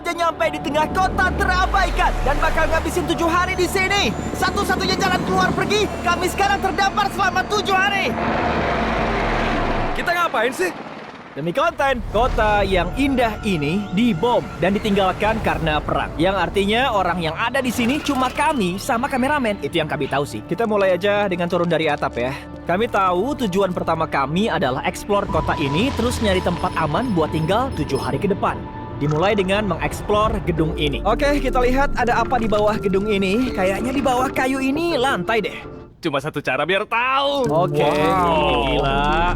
aja nyampe di tengah kota terabaikan dan bakal ngabisin 7 hari di sini. Satu-satunya jalan keluar pergi, kami sekarang terdampar selama 7 hari. Kita ngapain sih? Demi konten, kota yang indah ini dibom dan ditinggalkan karena perang. Yang artinya orang yang ada di sini cuma kami sama kameramen. Itu yang kami tahu sih. Kita mulai aja dengan turun dari atap ya. Kami tahu tujuan pertama kami adalah eksplor kota ini, terus nyari tempat aman buat tinggal 7 hari ke depan. Dimulai dengan mengeksplor gedung ini. Oke, kita lihat ada apa di bawah gedung ini. Kayaknya di bawah kayu ini lantai deh. Cuma satu cara biar tahu. Oke, gila.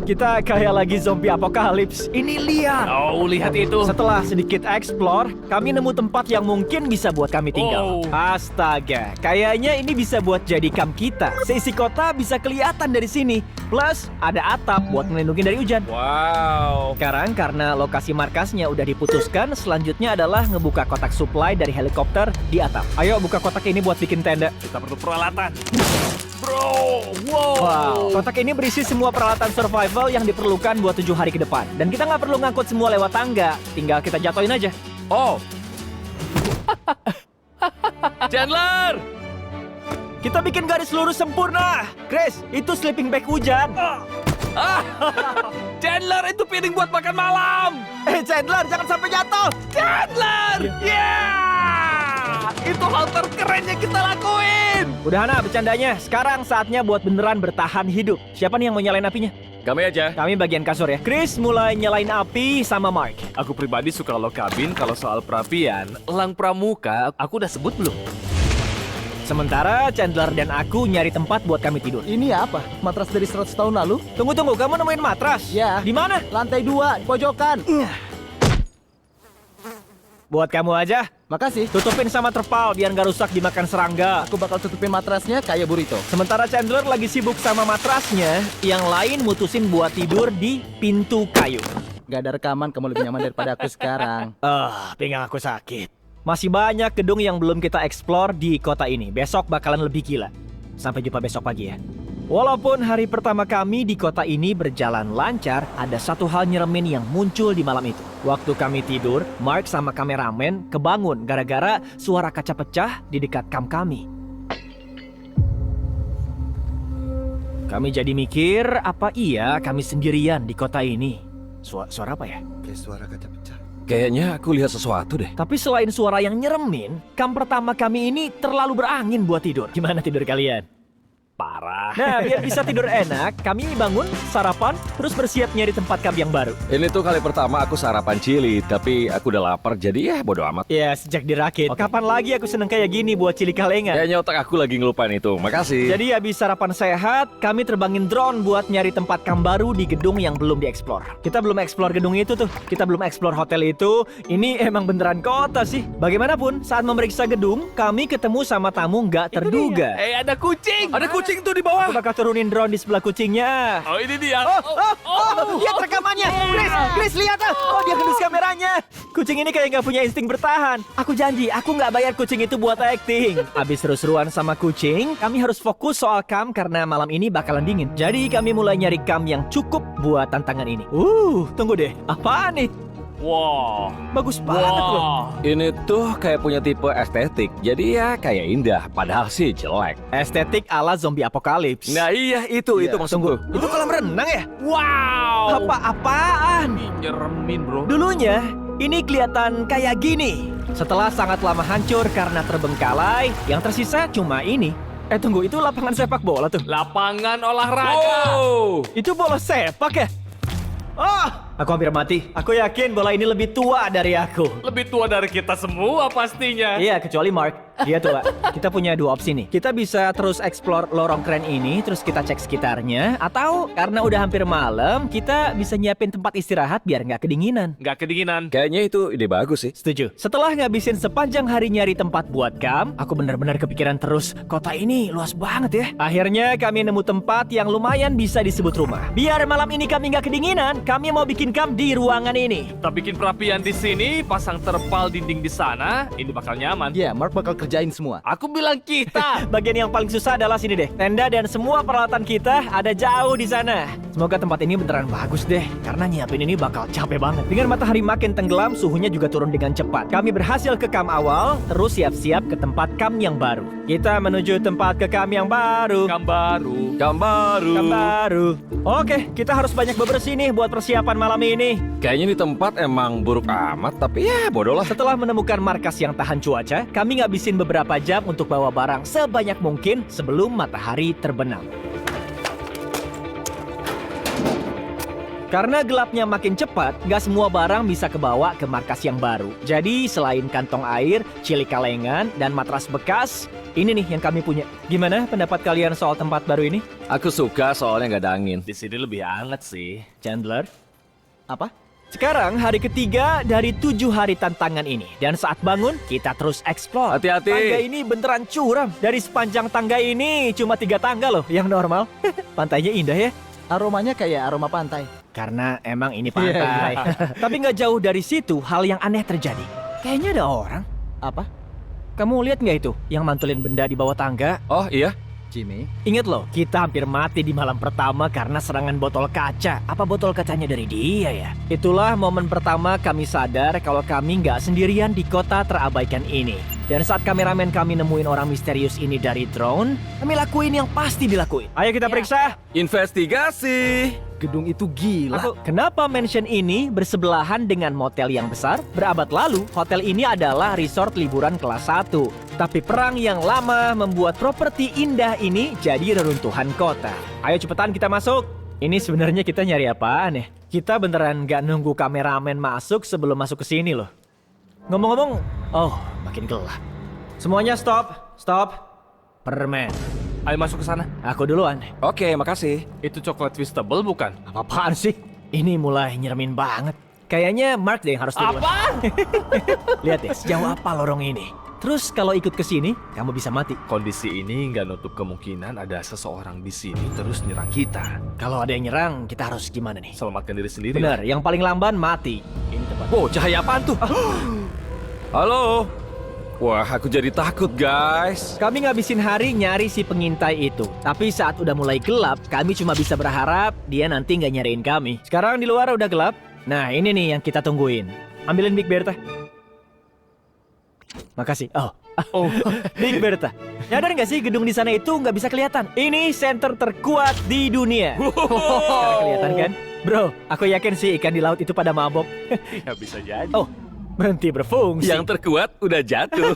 Kita kayak lagi zombie apokalips. Ini liar. Oh, lihat itu. Setelah sedikit explore, kami nemu tempat yang mungkin bisa buat kami tinggal. Oh. Astaga, kayaknya ini bisa buat jadi kamp kita. Seisi kota bisa kelihatan dari sini. Plus, ada atap buat melindungi dari hujan. Wow. Sekarang karena lokasi markasnya udah diputuskan, selanjutnya adalah ngebuka kotak supply dari helikopter di atap. Ayo buka kotak ini buat bikin tenda. Kita perlu peralatan. Bro, wow. Wow, kotak ini berisi semua peralatan survival yang diperlukan buat 7 hari ke depan. Dan kita nggak perlu ngangkut semua lewat tangga, tinggal kita jatuhin aja. Oh. Chandler. Kita bikin garis lurus sempurna. Chris, itu sleeping bag hujan. Chandler, itu piring buat makan malam. Chandler, jangan sampai jatuh. Chandler, yeah. Itu hal terkeren yang kita lakuin. Udah Hana, bercandanya. Sekarang saatnya buat beneran bertahan hidup. Siapa nih yang mau nyalain apinya? Kami aja. Kami bagian kasur ya. Chris mulai nyalain api sama Mark. Aku pribadi suka lo kabin. Kalau soal perapian, elang pramuka, aku udah sebut belum? Sementara Chandler dan aku nyari tempat buat kami tidur. Ini apa? Matras dari 100 tahun lalu? Tunggu, kamu nemuin matras? Ya. Di mana? Lantai 2, pojokan. Buat kamu aja. Makasih. Tutupin sama terpal biar nggak rusak dimakan serangga. Aku bakal tutupin matrasnya kayak burrito. Sementara Chandler lagi sibuk sama matrasnya, yang lain mutusin buat tidur di pintu kayu. Gak ada rekaman, kamu lebih nyaman daripada aku sekarang. Pinggang aku sakit. Masih banyak gedung yang belum kita eksplor di kota ini. Besok bakalan lebih gila. Sampai jumpa besok pagi ya. Walaupun hari pertama kami di kota ini berjalan lancar, ada satu hal nyeremin yang muncul di malam itu. Waktu kami tidur, Mark sama kameramen kebangun gara-gara suara kaca pecah di dekat kamp kami. Kami jadi mikir, apa iya kami sendirian di kota ini? Suara apa ya? Kayak suara kaca pecah. Kayaknya aku lihat sesuatu deh. Tapi selain suara yang nyeremin, kamp pertama kami ini terlalu berangin buat tidur. Gimana tidur kalian? Parah. Nah, biar bisa tidur enak, kami bangun, sarapan, terus bersiap nyari tempat kamp yang baru. Ini tuh kali pertama aku sarapan cili, tapi aku udah lapar jadi ya bodo amat. Ya, sejak dirakit. Oke. Kapan lagi aku seneng kayak gini buat cili kalengan? Kayaknya otak aku lagi ngelupain itu. Makasih. Jadi habis sarapan sehat, kami terbangin drone buat nyari tempat kamp baru di gedung yang belum dieksplor. Kita belum eksplor gedung itu tuh. Kita belum eksplor hotel itu. Ini emang beneran kota sih. Bagaimanapun, saat memeriksa gedung, kami ketemu sama tamu nggak terduga. Ada kucing. Ada kucing tuh di bawah. Aku bakal turunin drone di sebelah kucingnya. Oh, ini dia. Lihat rekamannya. Chris, lihat ah. Oh, dia hendus kameranya. Kucing ini kayak nggak punya insting bertahan. Aku janji, aku nggak bayar kucing itu buat acting. Abis seru-seruan sama kucing, kami harus fokus soal camp karena malam ini bakalan dingin. Jadi kami mulai nyari camp yang cukup buat tantangan ini. Tunggu deh. Apaan nih? Wow. Bagus banget loh. Ini tuh kayak punya tipe estetik. Jadi ya kayak indah, padahal sih jelek. Estetik ala zombie apokalips. Nah iya itu maksudku. Itu kolam renang ya? Wow. Apaan? Nyeremin, bro. Dulunya, ini kelihatan kayak gini. Setelah sangat lama hancur karena terbengkalai, yang tersisa cuma ini. Tunggu, itu lapangan sepak bola tuh. Lapangan olahraga. Wow. Itu bola sepak ya? Aku hampir mati. Aku yakin bola ini lebih tua dari aku. Lebih tua dari kita semua pastinya. Iya, kecuali Mark. Dia tua. Kita punya dua opsi nih. Kita bisa terus explore lorong keren ini, terus kita cek sekitarnya. Atau karena udah hampir malam, kita bisa nyiapin tempat istirahat biar nggak kedinginan. Nggak kedinginan. Kayaknya itu ide bagus sih. Setuju. Setelah ngabisin sepanjang hari nyari tempat buat camp, aku benar-benar kepikiran terus, kota ini luas banget ya. Akhirnya kami nemu tempat yang lumayan bisa disebut rumah. Biar malam ini kami nggak kedinginan, kami mau bikin camp di ruangan ini. Kita bikin perapian di sini, pasang terpal dinding di sana. Ini bakal nyaman. Iya, Mark bakal kerjain semua. Aku bilang kita. Bagian yang paling susah adalah sini deh. Tenda dan semua peralatan kita ada jauh di sana. Semoga tempat ini beneran bagus deh, karena nyiapin ini bakal capek banget. Dengan matahari makin tenggelam, suhunya juga turun dengan cepat. Kami berhasil ke kamp awal, terus siap-siap ke tempat kamp yang baru. Kita menuju tempat ke kamp yang baru. Kamp baru. Kamp baru. Kamp baru. Oke, kita harus banyak bebersih nih buat persiapan malam ini. Kayaknya di tempat emang buruk amat, tapi ya bodoh lah. Setelah menemukan markas yang tahan cuaca, kami ngabisin beberapa jam untuk bawa barang sebanyak mungkin sebelum matahari terbenam. Karena gelapnya makin cepat, nggak semua barang bisa kebawa ke markas yang baru. Jadi selain kantong air, cilik kalengan, dan matras bekas, ini nih yang kami punya. Gimana pendapat kalian soal tempat baru ini? Aku suka soalnya nggak ada angin. Di sini lebih hangat sih. Chandler? Apa? Sekarang hari ketiga dari 7 hari tantangan ini. Dan saat bangun, kita terus explore. Hati-hati. Tangga ini beneran curam. Dari sepanjang tangga ini cuma 3 tangga loh yang normal. Pantainya indah ya. Aromanya kayak aroma pantai. Karena emang ini pantai. Tapi nggak jauh dari situ hal yang aneh terjadi. Kayaknya ada orang. Apa? Kamu lihat nggak itu yang mantulin benda di bawah tangga? Oh iya, Jimmy? Ingat loh, kita hampir mati di malam pertama karena serangan botol kaca. Apa botol kacanya dari dia ya? Itulah momen pertama kami sadar kalau kami nggak sendirian di kota terabaikan ini. Dan saat kameramen kami nemuin orang misterius ini dari drone, kami lakuin yang pasti dilakuin. Ayo kita periksa. investigasi. Gedung itu gila. Kenapa mansion ini bersebelahan dengan motel yang besar? Berabad lalu, hotel ini adalah resort liburan kelas 1. Tapi perang yang lama membuat properti indah ini jadi reruntuhan kota. Ayo cepetan kita masuk. Ini sebenarnya kita nyari apaan ya? Kita beneran nggak nunggu kameramen masuk sebelum masuk ke sini loh. Ngomong-ngomong, oh makin gelap. Semuanya stop, stop. Permen. Ayo masuk ke sana. Aku duluan. Oke, makasih. Itu coklat Twistable bukan? Apa-apaan sih? Ini mulai nyeremin banget. Kayaknya Mark deh yang harus duluan. Apa? Lihat deh, sejauh apa lorong ini. Terus kalau ikut ke sini, kamu bisa mati. Kondisi ini nggak nutup kemungkinan ada seseorang di sini terus nyerang kita. Kalau ada yang nyerang, kita harus gimana nih? Selamatkan diri sendiri. Bener, yang paling lamban mati. Ini tempat. Oh, cahaya apaan tuh? Halo. Wah, aku jadi takut, guys. Kami ngabisin hari nyari si pengintai itu. Tapi saat udah mulai gelap, kami cuma bisa berharap dia nanti nggak nyariin kami. Sekarang di luar udah gelap. Nah, ini nih yang kita tungguin. Ambilin Big Bertha. Makasih. Oh, Big Bertha. Nyadar nggak sih gedung di sana itu nggak bisa kelihatan? Ini center terkuat di dunia. Sekarang kelihatan kan? Bro, aku yakin sih ikan di laut itu pada mabok. Ya bisa jadi. Oh, berhenti berfungsi. Yang terkuat udah jatuh.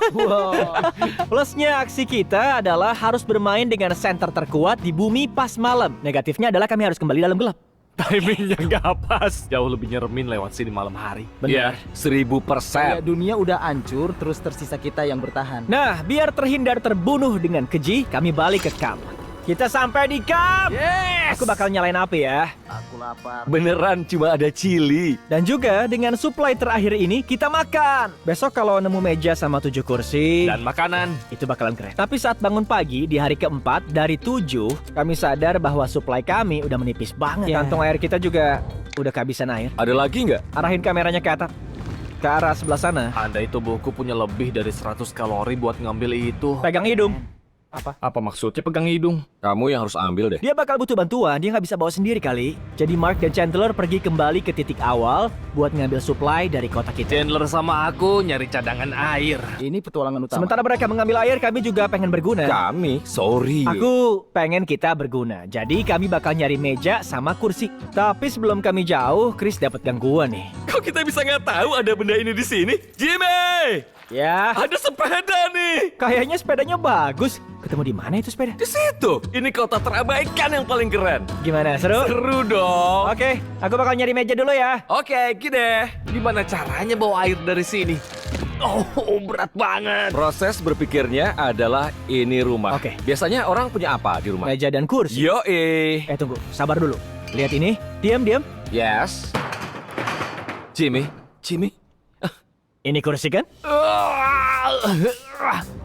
Plusnya aksi kita adalah harus bermain dengan center terkuat di bumi pas malam. Negatifnya adalah kami harus kembali dalam gelap. Timingnya nggak pas. Jauh lebih nyeremin lewat sini malam hari. Iya, 1000%. Kayak dunia udah hancur, terus tersisa kita yang bertahan. Nah, biar terhindar terbunuh dengan keji, kami balik ke kamp. Kita sampai di kamp. Yes! Aku bakal nyalain api ya. Aku lapar. Beneran cuma ada chili. Dan juga dengan supply terakhir ini kita makan. Besok kalau nemu meja sama 7 kursi, Dan makanan. itu bakalan keren. Tapi saat bangun pagi di hari keempat dari 7, kami sadar bahwa supply kami udah menipis banget. Kantong air kita juga udah kehabisan air. Ada lagi nggak? Arahin kameranya ke atas. Ke arah sebelah sana. Andai tubuhku punya lebih dari 100 kalori buat ngambil itu. Pegang hidung. Apa maksudnya pegang hidung? Kamu yang harus ambil deh. Dia bakal butuh bantuan, dia nggak bisa bawa sendiri kali. Jadi Mark dan Chandler pergi kembali ke titik awal buat ngambil supply dari kota kita. Chandler sama aku nyari cadangan air. Ini petualangan utama. Sementara mereka mengambil air, kami juga pengen berguna. Kami, sorry. Aku pengen kita berguna, jadi kami bakal nyari meja sama kursi. Tapi sebelum kami jauh, Chris dapat gangguan nih. Kok kita bisa nggak tahu ada benda ini di sini? Jimmy! Ya, Ada sepeda nih! kayaknya sepedanya bagus. Ketemu di mana itu sepeda? Di situ! Ini kota terabaikan yang paling keren. Gimana, seru? Seru dong! Oke, aku bakal nyari meja dulu ya. Oke, gini. Gimana caranya bawa air dari sini? Oh, berat banget. Proses berpikirnya adalah ini rumah. Oke. Biasanya orang punya apa di rumah? Meja dan kursi. Yoi. Tunggu, sabar dulu. Lihat ini, diam. Yes. Jimmy. Ini kursi kan?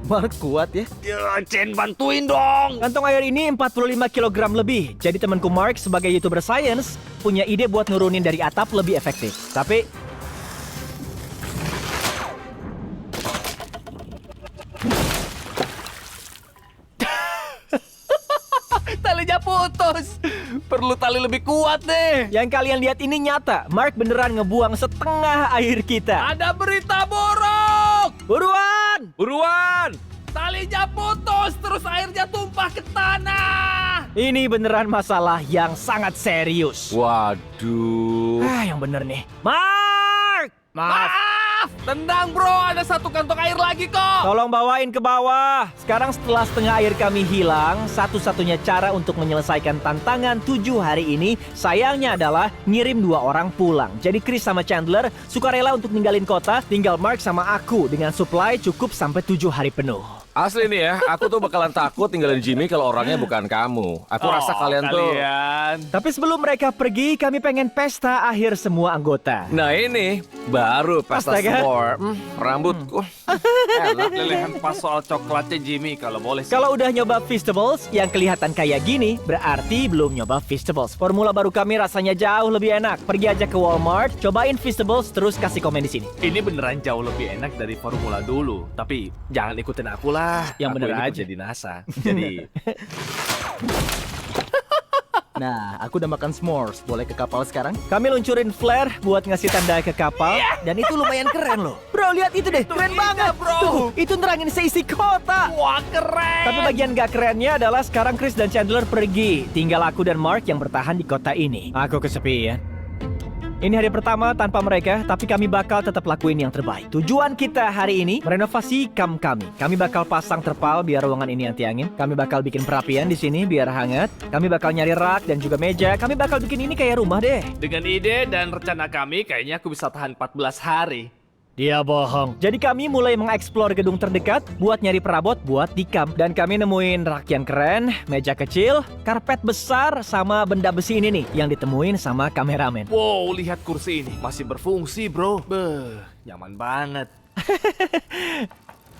Mark kuat ya. Chen, bantuin dong. Kantong air ini 45 kg lebih. Jadi temanku Mark sebagai YouTuber science punya ide buat nurunin dari atap lebih efektif. Tapi Talinya putus. perlu tali lebih kuat nih. Yang kalian lihat ini nyata. Mark beneran ngebuang setengah air kita. Ada berita buruk. Buruan! Buruan! Talinya putus, terus airnya tumpah ke tanah. Ini beneran masalah yang sangat serius. Waduh. Yang bener nih. Mark! Maaf, tendang bro, ada satu kantong air lagi kok. Tolong bawain ke bawah. Sekarang setelah setengah air kami hilang, satu-satunya cara untuk menyelesaikan tantangan 7 hari ini, sayangnya adalah ngirim 2 orang pulang. Jadi Chris sama Chandler sukarela untuk ninggalin kota, tinggal Mark sama aku dengan supply cukup sampai 7 hari penuh. Asli nih ya, aku tuh bakalan takut tinggalin Jimmy kalau orangnya bukan kamu. Aku rasa kalian tuh... Tapi sebelum mereka pergi, kami pengen pesta akhir semua anggota. Nah ini, baru pesta Astaga. s'more. Rambutku. Enak lelehan pas soal coklatnya Jimmy, kalau boleh sih. Kalau udah nyoba Feastables yang kelihatan kayak gini, berarti belum nyoba Feastables. Formula baru kami rasanya jauh lebih enak. Pergi aja ke Walmart, cobain Feastables, terus kasih komen di sini. Ini beneran jauh lebih enak dari formula dulu. Tapi jangan ikutin aku lah. Yang Aku bener ini aja. kerja di NASA. Jadi Nah, aku udah makan s'mores. Boleh ke kapal sekarang? Kami luncurin flare buat ngasih tanda ke kapal, dan itu lumayan keren loh. Bro, lihat itu deh, keren banget. bro. Tuh, itu nerangin seisi kota. wah keren. Tapi bagian gak kerennya adalah sekarang Chris dan Chandler pergi. Tinggal aku dan Mark yang bertahan di kota ini. Aku kesepian. Ini hari pertama tanpa mereka, tapi kami bakal tetap lakuin yang terbaik. Tujuan kita hari ini merenovasi kamp kami. Kami bakal pasang terpal biar ruangan ini anti angin. Kami bakal bikin perapian di sini biar hangat. Kami bakal nyari rak dan juga meja. Kami bakal bikin ini kayak rumah deh. Dengan ide dan rencana kami, kayaknya aku bisa tahan 14 hari. Dia bohong. Jadi kami mulai mengeksplor gedung terdekat buat nyari perabot buat di kamp. Dan kami nemuin rak yang keren, meja kecil, karpet besar, sama benda besi ini nih yang ditemuin sama kameramen. Wow, lihat kursi ini. Masih berfungsi, bro. Beuh, nyaman banget.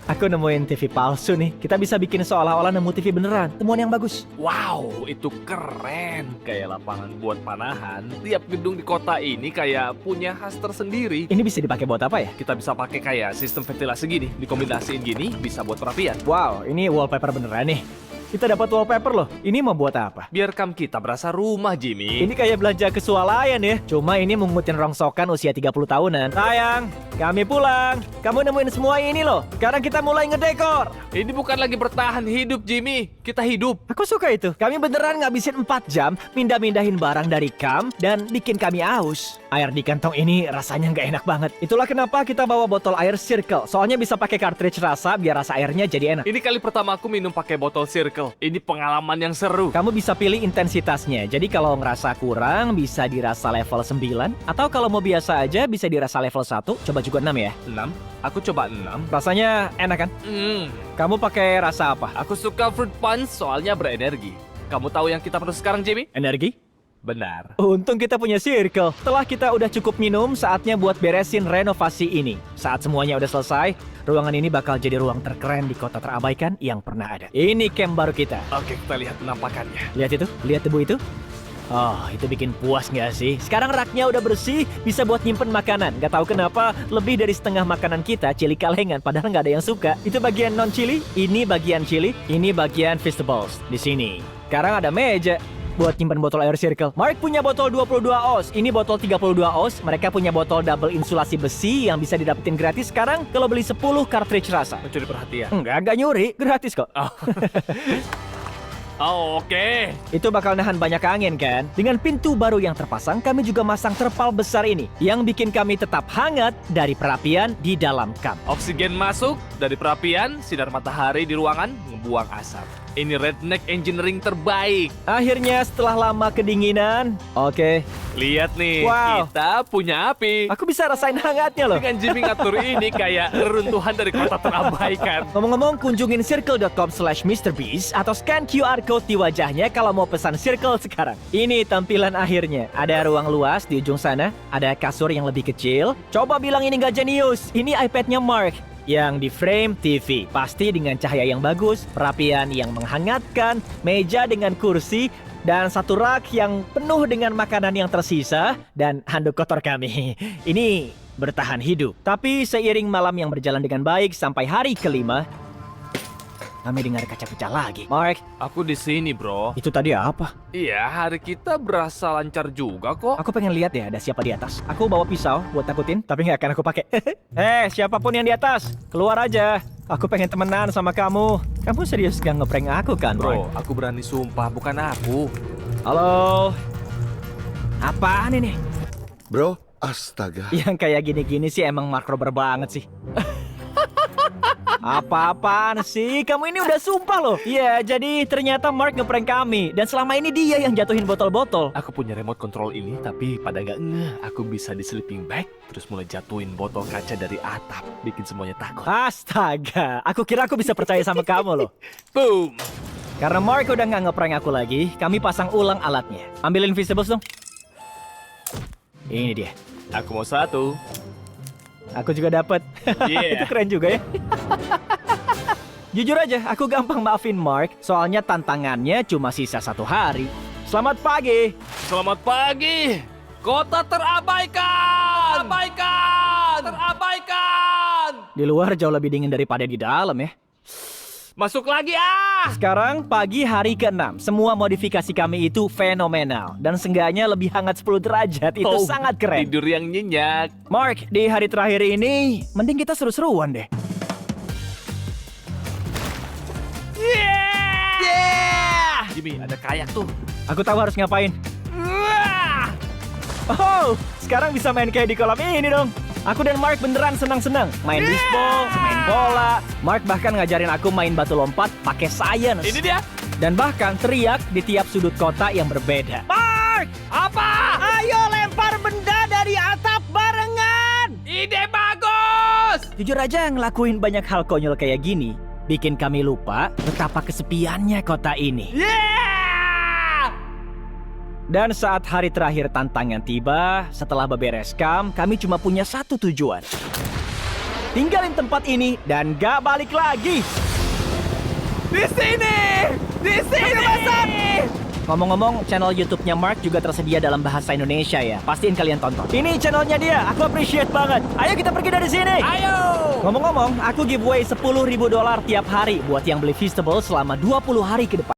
Aku nemuin TV palsu nih. Kita bisa bikin seolah-olah nemu TV beneran. Temuan yang bagus. Wow, itu keren. Kayak lapangan buat panahan. Tiap gedung di kota ini kayak punya khas tersendiri. Ini bisa dipakai buat apa ya? Kita bisa pakai kayak sistem ventilasi gini. Dikombinasiin gini, bisa buat perapian. Wow, ini wallpaper beneran nih. Kita dapat wallpaper loh. Ini mau buat apa? Biar kamp kita berasa rumah, Jimmy. Ini kayak belanja ke swalayan ya. Cuma ini mengutin rongsokan usia 30 tahunan. Sayang, kami pulang. Kamu nemuin semua ini loh. Sekarang kita mulai ngedekor. Ini bukan lagi bertahan hidup, Jimmy. Kita hidup. Aku suka itu. Kami beneran ngabisin 4 jam mindah-mindahin barang dari kamp dan bikin kami aus. Air di kantong ini rasanya nggak enak banget. Itulah kenapa kita bawa botol air Circle. Soalnya bisa pakai cartridge rasa biar rasa airnya jadi enak. Ini kali pertama aku minum pakai botol Circle. Ini pengalaman yang seru. Kamu bisa pilih intensitasnya. Jadi kalau ngerasa kurang bisa dirasa level 9. Atau kalau mau biasa aja bisa dirasa level 1. Coba juga 6 ya. 6. Aku coba 6. Rasanya enak kan? Kamu pakai rasa apa? Aku suka fruit punch soalnya berenergi. Kamu tahu yang kita perlu sekarang, Jimmy? Energi? Benar. Untung kita punya Circle. Setelah kita udah cukup minum, saatnya buat beresin renovasi ini. Saat semuanya udah selesai, ruangan ini bakal jadi ruang terkeren di kota terabaikan yang pernah ada. Ini camp baru kita. Oke, kita lihat penampakannya. Lihat itu? Lihat debu itu? Oh, itu bikin puas nggak sih? Sekarang raknya udah bersih, bisa buat nyimpen makanan. Gak tahu kenapa, lebih dari setengah makanan kita chili kalengan, padahal nggak ada yang suka. Itu bagian non-chili, ini bagian chili, ini bagian Feastables. Di sini. Sekarang ada meja buat nyimpan botol air Circle. Mark punya botol 22 oz, ini botol 32 oz. Mereka punya botol double insulasi besi yang bisa didapetin gratis sekarang kalau beli 10 cartridge rasa. Mencuri perhatian. Enggak nyuri, gratis kok. Oh, oke. Itu bakal nahan banyak angin kan? Dengan pintu baru yang terpasang, kami juga masang terpal besar ini yang bikin kami tetap hangat dari perapian di dalam kamp. Oksigen masuk dari perapian, sinar matahari di ruangan ngebuang asap. Ini redneck engineering terbaik. Akhirnya setelah lama kedinginan, oke, Lihat nih, Wow. kita punya api. aku bisa rasain hangatnya loh. Dengan Jimmy ngatur ini kayak reruntuhan dari kota terabaikan. Ngomong-ngomong, kunjungin circle.com/MrBeast atau scan QR code di wajahnya kalau mau pesan Circle sekarang. Ini tampilan akhirnya. Ada ruang luas di ujung sana, ada kasur yang lebih kecil. Coba bilang ini gak jenius. Ini iPad-nya Mark yang di frame TV. Pasti dengan cahaya yang bagus, perapian yang menghangatkan, meja dengan kursi, dan satu rak yang penuh dengan makanan yang tersisa, dan handuk kotor kami. Ini bertahan hidup. Tapi seiring malam yang berjalan dengan baik sampai hari kelima, kami dengar kaca pecah lagi. Mark, Aku di sini, bro. itu tadi apa? Iya, hari kita berasa lancar juga kok. Aku pengen lihat ya ada siapa di atas. Aku bawa pisau buat takutin, tapi nggak akan aku pakai. Siapapun yang di atas, keluar aja. Aku pengen temenan sama kamu. Kamu serius gak ngeprank aku kan, Bro, Mark? aku berani sumpah, bukan aku. Halo? Apaan ini? Bro, astaga. Yang kayak gini-gini sih emang Mark Rober banget sih. Apa-apaan sih? Kamu ini udah sumpah loh. Iya, jadi ternyata Mark ngeprank kami. Dan selama ini dia yang jatuhin botol-botol. Aku punya remote control ini, tapi pada gak ngeh. Aku bisa di sleeping bag, terus mulai jatuhin botol kaca dari atap. Bikin semuanya takut. Astaga, aku kira aku bisa percaya sama kamu loh. Boom! Karena Mark udah nggak ngeprank aku lagi, kami pasang ulang alatnya. Ambil Invisibles dong. Ini dia. Aku mau satu. Aku juga dapat. Yeah. Itu keren juga ya. Jujur aja, aku gampang maafin Mark, soalnya tantangannya cuma sisa 1 hari. Selamat pagi. Selamat pagi! Kota terabaikan! Terabaikan! Di luar jauh lebih dingin daripada di dalam ya. Masuk lagi ah! Sekarang pagi hari ke-6. Semua modifikasi kami itu fenomenal. Dan seenggaknya lebih hangat 10 derajat. Itu Oh, sangat keren. Tidur yang nyenyak. Mark, di hari terakhir ini, mending kita seru-seruan deh. Yeah! Jimmy, ada kayak tuh. Aku tahu harus ngapain. Oh, sekarang bisa main kayak di kolam ini dong. Aku dan Mark beneran senang-senang. Main bisbol, main bola. Mark bahkan ngajarin aku main batu lompat pakai science. Ini dia. Dan bahkan teriak di tiap sudut kota yang berbeda. Mark! Apa? Ayo lempar benda dari atap barengan! Ide bagus! Jujur aja ngelakuin banyak hal konyol kayak gini bikin kami lupa betapa kesepiannya kota ini. Yeah! Dan saat hari terakhir tantangan tiba, setelah beberes camp, kami cuma punya satu tujuan. Tinggalin tempat ini dan gak balik lagi. Di sini! Di sini! Ngomong-ngomong, channel YouTube-nya Mark juga tersedia dalam bahasa Indonesia ya. Pastiin kalian tonton. Ini channelnya dia, aku appreciate banget. Ayo kita pergi dari sini. Ayo! Ngomong-ngomong, aku giveaway $10.000 tiap hari buat yang beli Feastable selama 20 hari ke depan.